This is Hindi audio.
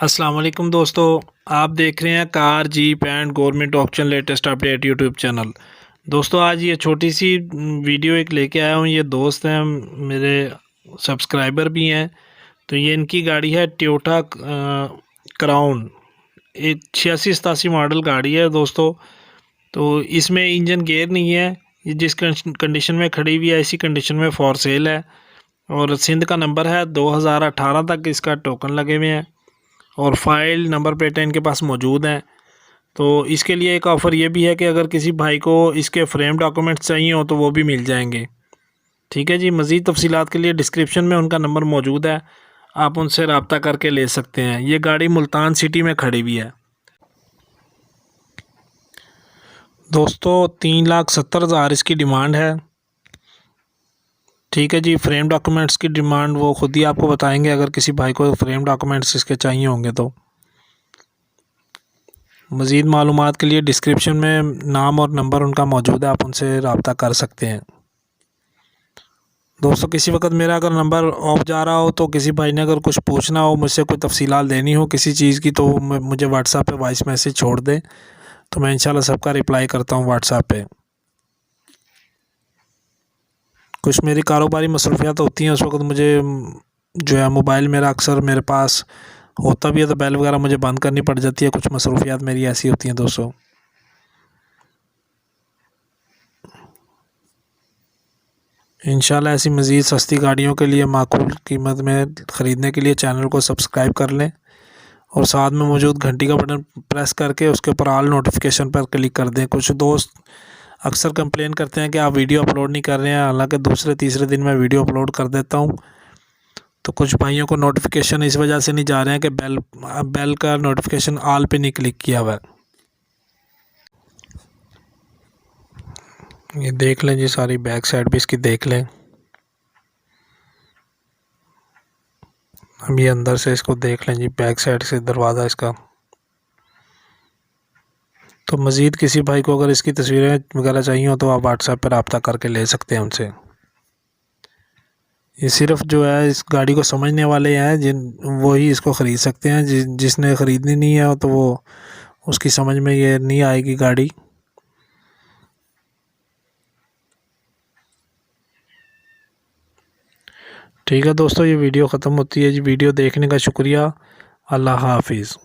अस्सलाम वालेकुम दोस्तों, आप देख रहे हैं car jeep and government option latest update YouTube channel. दोस्तों आज ये छोटी सी वीडियो एक लेके आया हूँ। ये दोस्त हैं मेरे, सब्सक्राइबर भी हैं। तो ये इनकी गाड़ी है टोयोटा क्राउन, एक 86-87 मॉडल गाड़ी है दोस्तों। तो इसमें इंजन गेयर नहीं है। ये जिस कंडीशन में खड़ी हुई है इसी कंडीशन में फॉर सेल है। और सिंध का नंबर है, 2018 तक इसका टोकन लगे हुए हैं और फाइल नंबर प्लेटें इनके पास मौजूद हैं। तो इसके लिए एक ऑफ़र ये भी है कि अगर किसी भाई को इसके फ्रेम डॉक्यूमेंट्स चाहिए हो तो वो भी मिल जाएंगे। ठीक है जी। मज़ीद तफसीलात के लिए डिस्क्रिप्शन में उनका नंबर मौजूद है, आप उनसे रब्ता करके ले सकते हैं। ये गाड़ी मुल्तान सिटी में खड़ी हुई है दोस्तों। 3,70,000 इसकी डिमांड है। ठीक है जी। फ्रेम डॉक्यूमेंट्स की डिमांड वो ख़ुद ही आपको बताएंगे, अगर किसी भाई को फ्रेम डॉक्यूमेंट्स इसके चाहिए होंगे तो। मज़ीद मालूमात के लिए डिस्क्रिप्शन में नाम और नंबर उनका मौजूद है, आप उनसे रब्ता कर सकते हैं। दोस्तों किसी वक्त मेरा अगर नंबर ऑफ जा रहा हो तो किसी भाई ने अगर कुछ पूछना हो, मुझसे कोई तफसीलात देनी हो किसी चीज़ की, तो मुझे व्हाट्सएप पे वॉइस मैसेज छोड़ दें, तो मैं इंशाल्लाह सबका रिप्लाई करता हूँ व्हाट्सएप पे। कुछ मेरी कारोबारी मसरूफियात होती हैं, उस वक्त मुझे जो है मोबाइल मेरा अक्सर मेरे पास होता भी है तो बेल वगैरह मुझे बंद करनी पड़ जाती है। कुछ मसरूफियात मेरी ऐसी होती हैं दोस्तों। इंशाल्लाह ऐसी मज़ीद सस्ती गाड़ियों के लिए माकूल कीमत में ख़रीदने के लिए चैनल को सब्सक्राइब कर लें और साथ में मौजूद घंटी का बटन प्रेस करके उसके ऊपर ऑल नोटिफिकेशन पर क्लिक कर दें। कुछ दोस्त अक्सर कंप्लेन करते हैं कि आप वीडियो अपलोड नहीं कर रहे हैं, हालांकि दूसरे तीसरे दिन मैं वीडियो अपलोड कर देता हूं। तो कुछ भाइयों को नोटिफिकेशन इस वजह से नहीं जा रहे हैं कि बेल का नोटिफिकेशन ऑल पे नहीं क्लिक किया हुआ है। ये देख लें जी, सारी बैक साइड भी इसकी देख लें। अब ये अंदर से इसको देख लें जी, बैक साइड से दरवाज़ा इसका। तो मज़ीद किसी भाई को अगर इसकी तस्वीरें वगैरह चाहिए हो तो आप व्हाट्सएप पर रब्ता करके ले सकते हैं उनसे। ये सिर्फ जो है इस गाड़ी को समझने वाले हैं वो ही इसको ख़रीद सकते हैं। जिसने ख़रीदनी नहीं है तो वो उसकी समझ में ये नहीं आएगी गाड़ी। ठीक है दोस्तों, ये वीडियो ख़त्म होती है जी। वीडियो देखने का शुक्रिया। अल्लाह हाफिज़।